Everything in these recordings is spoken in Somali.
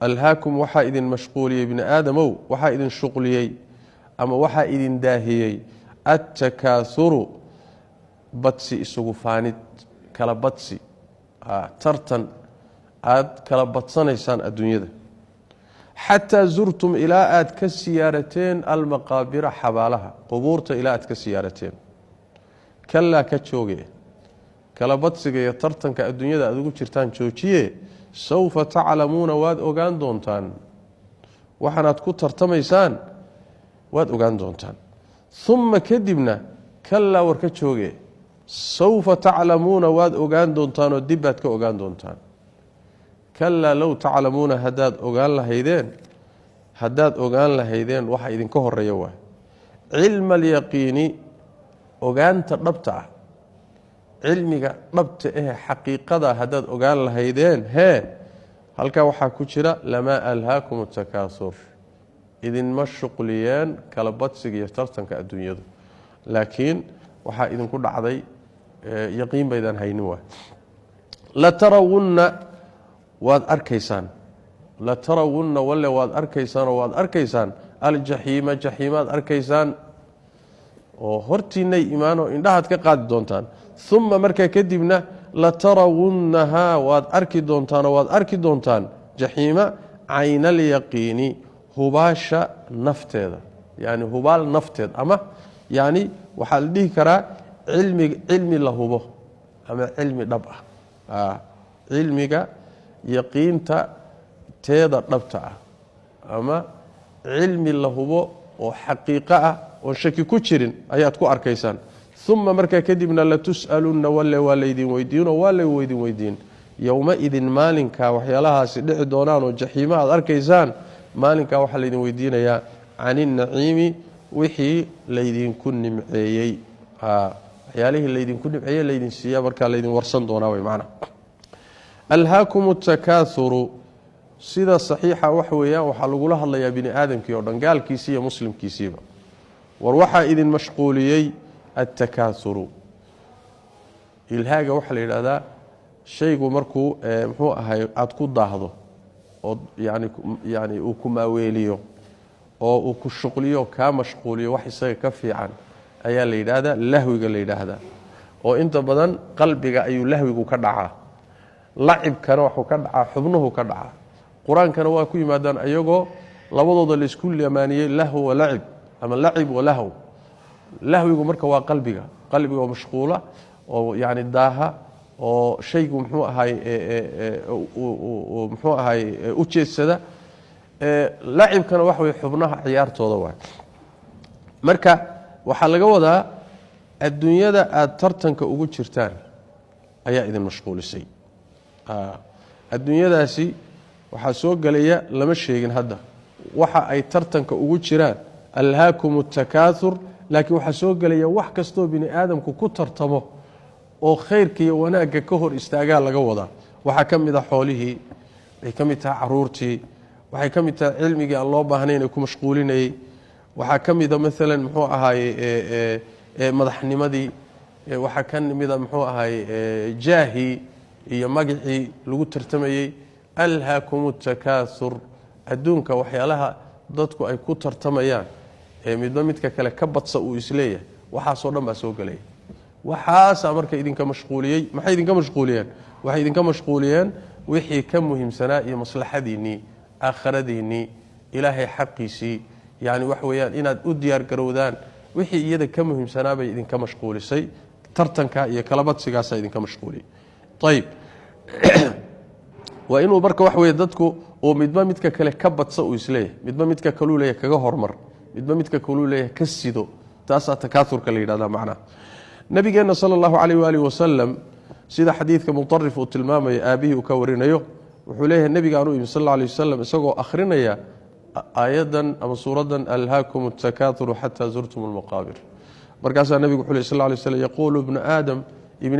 ألهاكم وحا إذن مشغولي ابن آدم وحا إذن شغلي أما وحا إذن داهيي التكاثر بدسي إسوغفانيت كلا بدسي ترتن كلا بدسانيسان الدنيا حتى زرتم إلى كسيارتين المقابر حبالها قبورت إلى كسيارتين كلا كتشوغي كلا بدسي ترتن كالدنيا أدوغو جرتان جوجيه سوف تعلمون واد أوغان دونتان وحنات كو ترتميسان واد أوغان دونتان ثم كدبنا كلا وركتشوغي سوف تعلمون واد أوغان دونتان ودبات كأوغان دونتان كلا لو تعلمون هداد أوغان لهيدين وحا إذن كهر ريوه علم اليقين أوغان تربطه علمك ربط حقيقة هداد أوغان لهيدين هلكا وحا كجرا لما ألهاكم التكاثر إذن مشغليان كالبطسك يسترتن كالدنيا لكن وحا إذن كل عضي يقين بيدان هينوه لترون واد أركيسان لترون ولا واد أركيسان الجحيم جحيمات أركيسان وهرتيني إيمانو إندهات كقاد دونتان ثم مركا كدبنا لترونها واد أركي دونتان جحيمة عين اليقين هباشا نفتيدا يعني هبال نفتيد أما يعني وحال ديه كرا علمي لهبه أما علمي دبع علمك يقينتا تيدا دبتا أما علمي لهبه وحقيقة وشكي كتشرين أيات كو أركيسان ثم مركا كدبنا لتسألون ولا واليدين ويدين يومئذ مالنكا وحيالها سدع دونان وجحيمات أركيسان مالنكا وحاليدين ويدين يا عن النعيم وحي ليدين كن معيي وحياله ليدين كن معيي ليدين سيا مركا ليدين ورسان دوناوي معنا ألهاكم التكاثر سيدا صحيحة وحويا وحلقوا لها الله يا بني آدم كيوردن قال كيسية مسلم كيسيبا وروحا إذن مشغوليي التكاثر الهاجة وحل إلى هذا شيء مركو محو هاي أتكون ضاهضه يعني وكما ويليو أو وكشغليو كمشغوليو وحي كفي عن أي اللي هذا لهوي قال لي هذا وأنت بدن قلبك أي لهوي كدعة لعب كان وحو كدعة حضنه كدعة قرآن كان واكوي مادان أيجو لوضع الإسكول اليمانية لهو ولعب أما اللعب ولهو لهو يقول مركا وقلبك ومشغولة ويعني الداها وشيء محوها هاي أوتشيسدا لعب كان وحوي حضنها عيار توضوا مركا وحلقة وذا الدنيا ذا ترتنك وجود شرتان أيا إذا مشغول الشيء الدنيا ذا سي وحسوق قليا لما الشيء هذا وحا أي ترتنك وجود شران ألهاكم التكاثر لكن وحسوق قليا وحكستو بني آدم كتر تمه oo khayrkii wanaagga ka hor istaagaa laga wada waxa kamid ah xoolihi ay kamid tahay caruurtii waxay kamid tahay cilmiga aan loo baahnayn ay ku mashquulinay waxa kamid ah midalan muxuu ahaay madaxnimadii waxa kamid ah muxuu ahaay jaahi iyo magacii lagu tartamayay alhaakumut takathur adduunka waxyaalaha dadku ay ku tartamayaan midka kale ka badsa uu isleeyahay waxa soo dhan baa soo galay وحاسا marka idinka mashquuliyay maxay idinka mashquuliyeen waxay idinka mashquuliyeen wixii ka muhiimsanaa iyo maslaxadiini aakhiradiini ilaahay xaqiisi yaani wax weeyaan inaad u diyaar garowdaan wixii iyada ka muhiimsanaa bay idinka mashquulisay tartanka iyo kalabadsigaas idinka mashquuliyay طيب waa inuu marka wax weey dadku oo midba kale ka badsa uu isleeyahay midba kale uu leeyahay kaga hormar midba kale uu leeyahay ka sido taas takaathurka la yiraahdo macna نبينا صلى الله عليه وآله وسلم سيدا حديث كمطرف وتلمام أبيه وكورينيو وحليه النبي قالوا صلى الله عليه وسلم سقوا أخرنا يا آيادا أم سورة ألهاكم التكاثر حتى زرتم المقابر بركاس النبي صلى الله عليه وسلم يقول ابن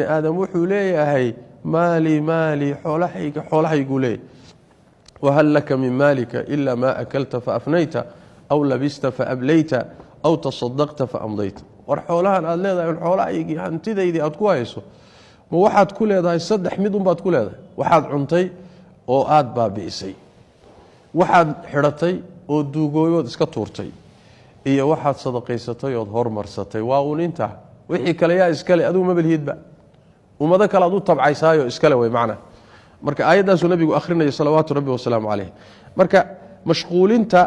آدم وحليه هي مالي حولحي يقولي وهل لك من مالك إلا ما أكلت فأفنيت أو لبست فأبليت أو تصدقت فأمضيت warxoolahan aad leedahay xoolaha hantideedii aad ku hayso ma waxaad ku leedahay saddex mid baad ku leedahay waxaad cuntay oo aad baabiisay waxaad xidhatay oo duugooyood iska tuurtay iyo waxaad sadaqaysatay oo hormarsatay waa uninta wixii kale yaa iskale aduu mabalhidba umada kale adu tabcaysaayo iskale way macna marka aayadaasuu nabigu akhrinayo salawaatu rabbi wasalaamu calayh marka mashquulinta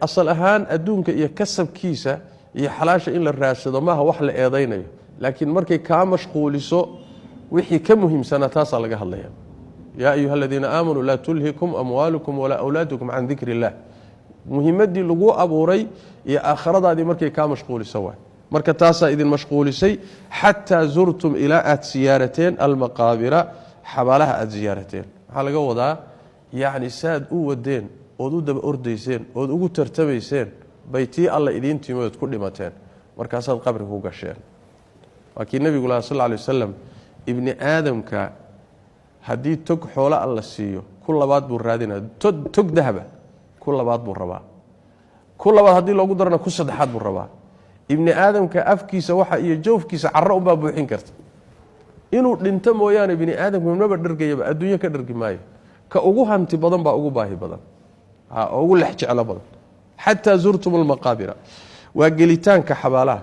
asal ahaan adduunka iyo kasabkiisa iyo xalaasha in la raadsado maaha wax la eedaynayo laakiin markay kaa mashquuliso wixii ka muhiimsanaa taasaa laga hadlaya yaa ayuha aladiina aamanuu laa tulhikum amwaalukum walaa awlaadukum can dikri illah muhiimadii lagu abuuray iyo aakhiradaadii markay kaa mashquuliso waay marka taasaa idin mashquulisay xataa zurtum ilaa aad siyaarateen almaqaabira xabaalaha aad siyaarateen waxaa laga wadaa yacni saad u wadeen ood u daba ordayseen ood ugu tartamayseen bay tii alla idiin timood ku dhimateen markaasaad qabri ku gasheen waa kii nebigu lahaa sal lla alay wasalam ibni aadamka haddii tog xoola alla siiyo ku labaad buu raadinaya tog dahaba ku labaad buu rabaa ku labaad haddii loogu darana ku saddexaad buu rabaa ibni aadamka afkiisa waxa iyo joofkiisa carro unbaa buuxin karta inuu dhinto mooyaane bini aadamku maba dhergayaba adduunyo ka dhergi maayo ka ugu hanti badan baa ugu baahi badan oo ugu lex jeclo badan xataa zurtum almaqaabira waa gelitaanka xabaalaha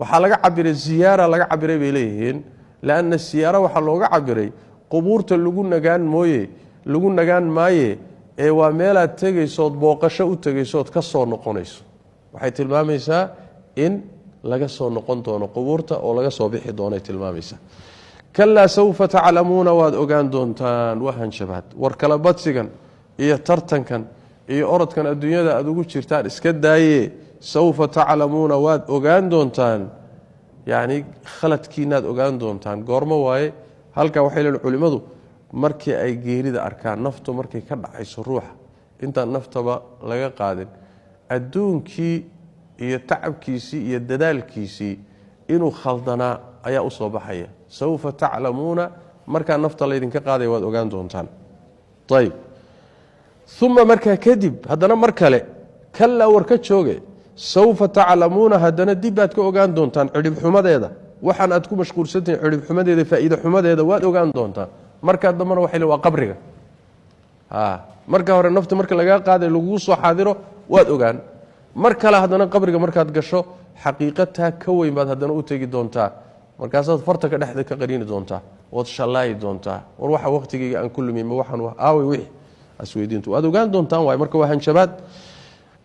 waxaa laga cabiray ziyaara laga cabiray bay leeyihiin laanna siyaara waxaa looga cabiray qubuurta lagu nagaan maaye ee waa meelaad tegaysood booqasho u tegaysood ka soo noqonayso waxay tilmaamaysaa in laga soo noqon doono qubuurta oo laga soo bixi doonay tilmaamaysaa kalaa sawfa taclamuuna waad ogaan doontaan wahanshabaad war kala badsigan iyo tartankan iyo orodkan adduunyada aad ugu jirtaan iska daaye sawfa taclamuuna waad ogaan doontaan yacni khaladkiinaad ogaan doontaan goormo waaye halkaa waxay leeyihin culimmadu markii ay geerida arkaan naftu markay ka dhacayso ruuxa intaan naftaba laga qaadin adduunkii iyo tacabkiisii iyo dadaalkiisii inuu khaldanaa ayaa u soo baxaya sawfa taclamuuna markaa nafta laydinka qaadaya waad ogaan doontaan ayb uma markaa kadib haddana mar kale kalaa war ka jooge sawfa taclamuuna haddana dib baad ka ogaan doontaan cidhibxumadeeda waxaan aad ku mashquulsantahin cidhibxumadeeda faa'iide xumadeeda waad ogaan doontaan markaa dambana waxay le waa qabriga marka hore nafta marka lagaa qaaday laguu soo xaadiro waad ogaan mar kale haddana qabriga markaad gasho xaqiiqataa ka weyn baad haddana u tegi doontaa markaasaad farta ka dhexda ka qariini doontaa ood shallaayi doontaa war waxa waqtigayga aan ku lumin ma waxaan aaway wixii asweydiintu waad ogaan doontaan waay marka waa hanjabaad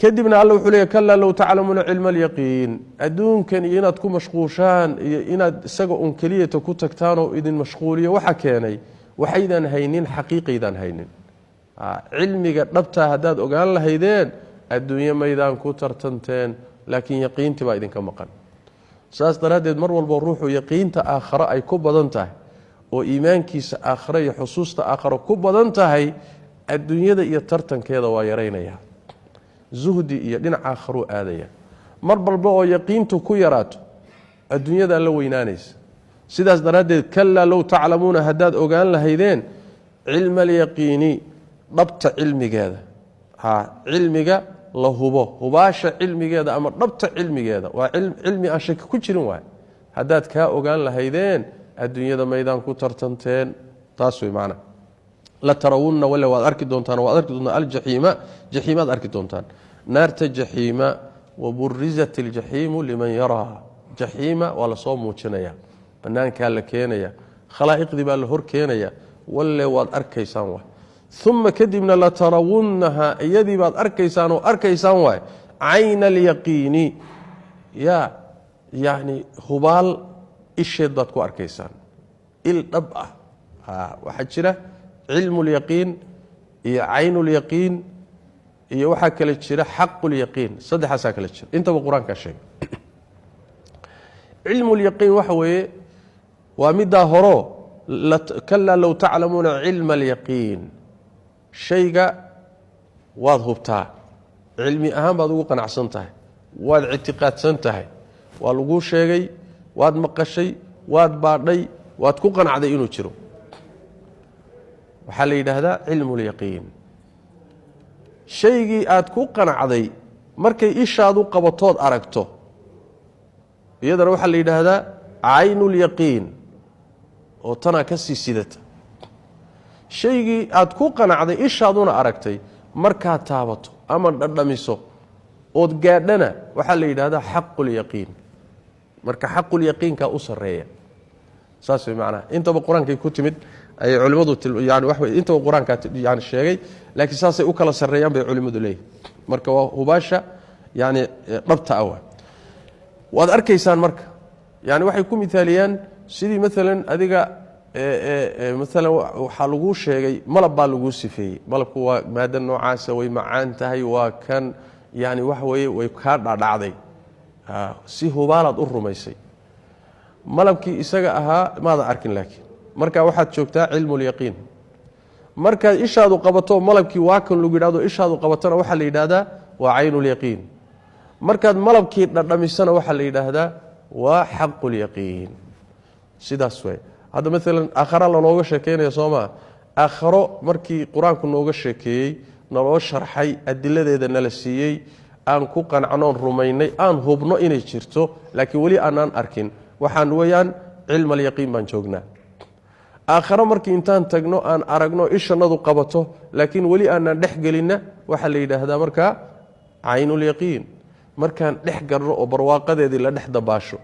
kadibna alla wuxuu leeyahy kalaa low taclamuuna cilma alyaqiin adduunkan iyo inaad ku mashquushaan iyo inaad isaga un keliyata ku tagtaanoo idin mashquuliyo waxa keenay waxaydan haynin xaqiiqaydaan haynin cilmiga dhabtaa haddaad ogaan lahaydeen adduunye maydaan ku tartanteen laakiin yaqiintii baa idinka maqan saas daraaddeed mar walbo ruuxu yaqiinta aakhare ay ku badan tahay oo iimaankiisa aakhare iyo xusuusta aakhare ku badan tahay adduunyada iyo tartankeeda waa yaraynaya zuhdi iyo dhinac aakharuu aadaya mar walba oo yaqiintu ku yaraato adduunyadaa la weynaanaysa sidaas daraaddeed kalaa low taclamuuna haddaad ogaan lahaydeen cilma alyaqiini dhabta cilmigeeda cilmiga la hubo hubaasha cilmigeeda ama dhabta cilmigeeda waa cilmi aan shaki ku jirin waay haddaad kaa ogaan lahaydeen adduunyada maydaan ku tartanteen taas way macna la tarawunna wala waad arki doontaan aljaxiima jaxiimaad arki doontaan naarta jaxiima waburizat aljaxiimu liman yaraa jaxiima waa lasoo muujinaya banaankaa la keenaya khalaa'iqdii baa la hor keenaya walle waad arkaysaan waay uma kadibna latarawunnaha iyadii baad arkaysaan oo arkaysaan waay cayna alyaqiini yani hubaal isheed baad ku arkaysaan il dhab ah waxaa jira cilmu lyaqiin iyo caynu lyaqiin iyo waxaa kale jira xaqu lyaqiin saddexaasaa kale jira intaba qur-aankaa sheegay cilmu lyaqiin waxa weeye waa middaa horo kalaa low taclamuuna cilma alyaqiin shayga waad hubtaa cilmi ahaan baad ugu qanacsan tahay waad ictiqaadsan tahay waa laguu sheegay waad maqashay waad baadhay waad ku qanacday inuu jiro waxaa la yidhaahdaa cilmu lyaqiin shaygii aad ku qanacday markay ishaadu qabatood aragto iyadana waxaa la yidhaahdaa caynu lyaqiin oo tanaa ka sii sidata shaygii aad ku qanacday ishaaduna aragtay markaa taabato ama dhadhamiso ood gaadhana waxaa la yidhaahdaa xaqul yaqiin marka xaqul yaqiinka u sareeya saas macnaha intaba quraanka ku timid ay culimadu yani wax way intaba quraanka yani sheegay laakiin saasay u kala sareeyaan bay culimadu leeyihiin marka waa hubaasha yani dhabta ah waad arkaysaan marka yani waxay ku mitaaliyaan sidii midalan adiga midalan waxa lagu sheegay malab baa lagu sifeeyay malabku waa maadan noocaas way macaan tahay waa kan yani wax way ka dhacday si hubaalaad u rumaysay malabkii isaga ahaa maada arkin laakiin marka waxaad joogtaa cilmul yaqiin marka ishaadu qabato malabkii waa kan lagu yiraahdo ishaadu qabatana waxa la yiraahdaa waa aynul yaqiin markaad malabkii dhadhamisana waxa la yiraahdaa waa xaqul yaqiin sidaas way hada midalan aakhara la nooga sheekeenayo Soomaa aakharo markii quraanku nooga sheekeeyay naloo sharxay adiladeeda nala siiyay aan ku qanacnoon rumaynay aan hubno inay jirto laakiin wali aanan arkin waxaan weeyaan cilm al-yaqiin baan joognaa aakhara markii intaan tagno aan aragno ishanadu qabato laakiin wali aanan dhex gelina waxa la yiraahdaa marka aynul yaqiin markaan dhex garno oo barwaaqadeedii la dhex dabaasho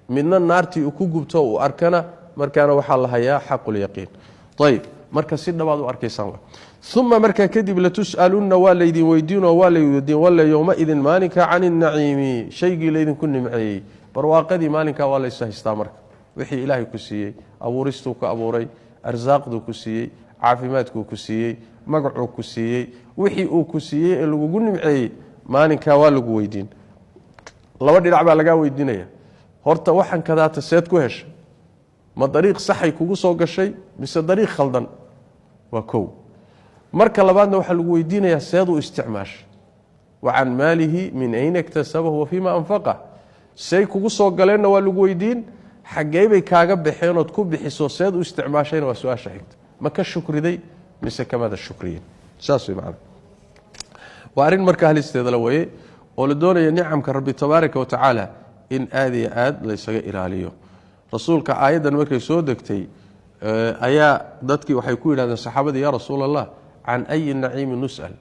midna naartii ku gubto oo arkana markaana waxa la hayaa xaqul yaqiin tayib marka si dhawaad u arkaysaan thumma marka kadib la tusaluna walaydin weydiino walaydin wala yawma idin maalinka aan an-na'iimi shaygi leedin ku nimceeyay barwaaqadii maalinka waa la ishaystaa marka wixii ilaahay ku siiyay abuuristu ku abuuray arsaaqdu ku siiyay caafimaadku ku siiyay magacu ku siiyay wixii uu ku siiyay ee lagu nimceeyay maalinka waa lagu weydiin laba dhinac baa laga weydiinaya horta waxan kadaata seed ku heshay ma dariiq saxay kugu soo gashay mise dariiq khaldan waa koow marka labaadna waxa lagu weydiinaya seed u isticmaash وعن ماله من أين اكتسبه وفيما أنفقه سي kugu soo galeen waa lagu weydiin xageey bay kaaga baxeen oo ku bixiso seed u isticmaashayna waa su'aasha xigta ma ka shukriday mise kamada shukriyin saas way macna waarin marka halisteeda la way oo la doonayo nicamka rabbi tabaaraka wa taala in aadi aad la isaga ilaaliyo rasuulka aayadan markay soo degtay ayaa dadkii waxay ku yiraahdeen saxaabada ya rasuulallah an ay naciim nusal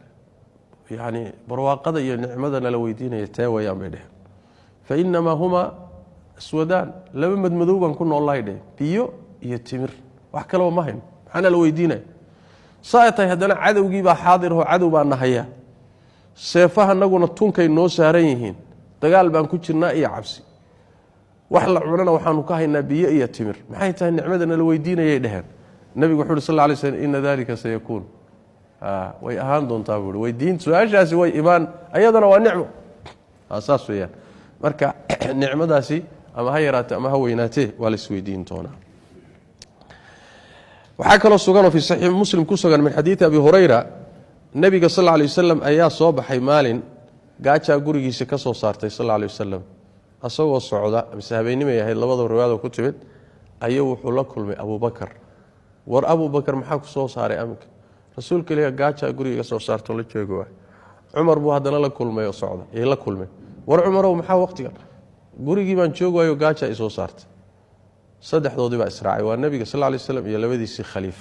yani barwaaqada iyo nicmada la weydiinaya taawayaan bay dheh fa inma huma aswadan laba madmadooban ku noolahay dheh biyo iyo timir wax kale ma hayn maxana la weydiinay saaytay hadana cadawgii baa xaadir oo cadow baa nahaya seefaha naguna tunkay noo saaran yihiin dagaal baan ku jirnaa iyo cabsi wax la cunana waxaanu ka haynaa biyo iyo timir maxay tahay nicmadana la weydiinayay dheheen nabigu wuxuu sallallahu alayhi wasallam in dalika sayakun way ahaan doontaa buu weydiin su'aashaasi way iimaan ayadana waa nicmo asaas weeyaan marka nicmadaasi ama ha yaraatay ama ha weynaatay waa la isweydiin doonaa waxa kale sugan oo fi sahih muslim ku sugan min hadith abi hurayra nabiga sallallahu alayhi wasallam ayaa soo baxay maalin gaaja gurigiisa ka soo saartay sallallahu alayhi wasallam asagoo socda mise habeenimo yahay labada riwaayad ku timid ayuu wuxuu la kulmay Abu Bakar war Abu Bakar maxaa ku soo saaray amka rasuulka ilaahay gaaja guriga soo saarto la joogo Umar buu hadana la kulmay oo socda ee la kulmay war Umar maxaa waqtiga gurigii baan joogayo gaaja ay soo saartay saddexdoodii baa israacay waa nabiga sallallahu alayhi wasallam iyo labadiisii khaliif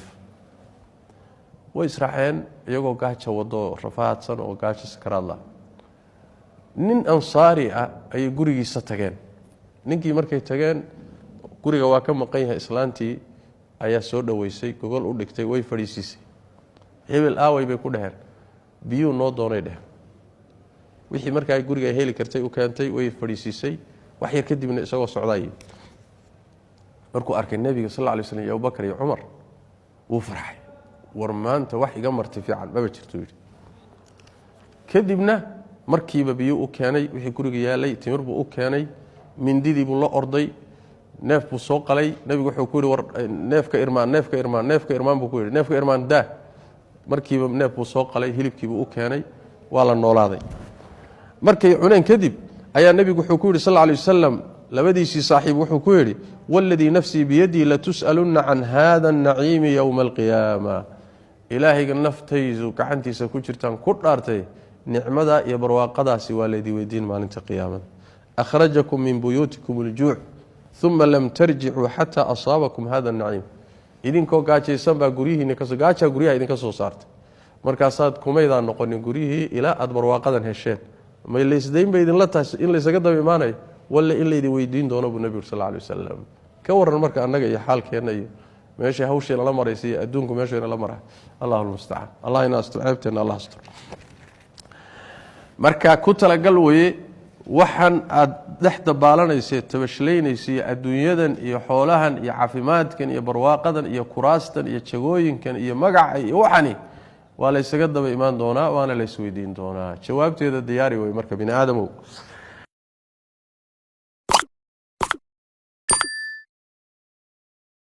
way israaceen iyagoo gaaja wado rafaadsan oo gaaja sakaraadla nin ansaari ah ay gurigiisa tageen ninkii markay tageen guriga waa ka maqan yahay islaantii ayaa soo dhaweysay gogol u dhigtay way fadhiisisay hebel aaway bay ku dhaheen biyo noo doonay dheh wixii markaa ay guriga heli kartay u keentay way fadhiisisay wax yar kadibna isagoo socday markuu arkay nabiga sallallahu alayhi wasallam iyo Abu Bakar iyo Umar uu farxay war maanta wax iga martay fiican ma jirto kadibna markiiba biyo u keenay wixii guriga yaalay timir buu u keenay mindidii buu la orday neef buu soo qalay nabigu wuxuu ku yiri war neefka irmaan buu ku yiri neefka irmaan daa markiiba neef buu soo qalay hilibkii buu u keenay waa la noolaaday markay cuneen kadib ayaa nabigu wuxuu ku yiri sallallahu alayhi wasallam labadiisii saaxiib wuxuu ku yiri walladii nafsi biyadi la tusaluna an hada an-na'im yawm al-qiyamah ilaahiga naftaydu gacantiisa ku jirtaan ku dhaartay nicmada iyo barwaaqadaasi waa leedii weydiin maalinta qiyaamada akhrajakum min buyutikum al-ju' thumma lam tarji'u hatta asabakum hada an-na'im idinkoo gaajaysan baa guriyihiina ka soo gaaja guriyaha idinka soo saartay markaasaad kumaydaan noqonin guryihii ilaa aad barwaaqadan hesheen may leysdayn bay idinla tahay in laysaga daba imaanayo walla in laydin weydiin doono buu nebigu sal alay wasalam ka warran marka annaga iyo xaalkeenna iyo meeshay hawsheena la maraysa iyo adduunku meeshayna la marahay allahu lmustacaan allah ina astur ceebteenna allah astur marka ku talagal weye waxaan aad dhex dabaalanaysa tabashlaynaysa iyo adduunyadan iyo xoolahan iyo caafimaadkan iyo barwaaqadan iyo kuraastan iyo jagooyinkan iyo magaca iyo waxani waa laysaga daba imaan doonaa waana laysweydiin doonaa jawaabteeda diyaari wey marka bini aadamow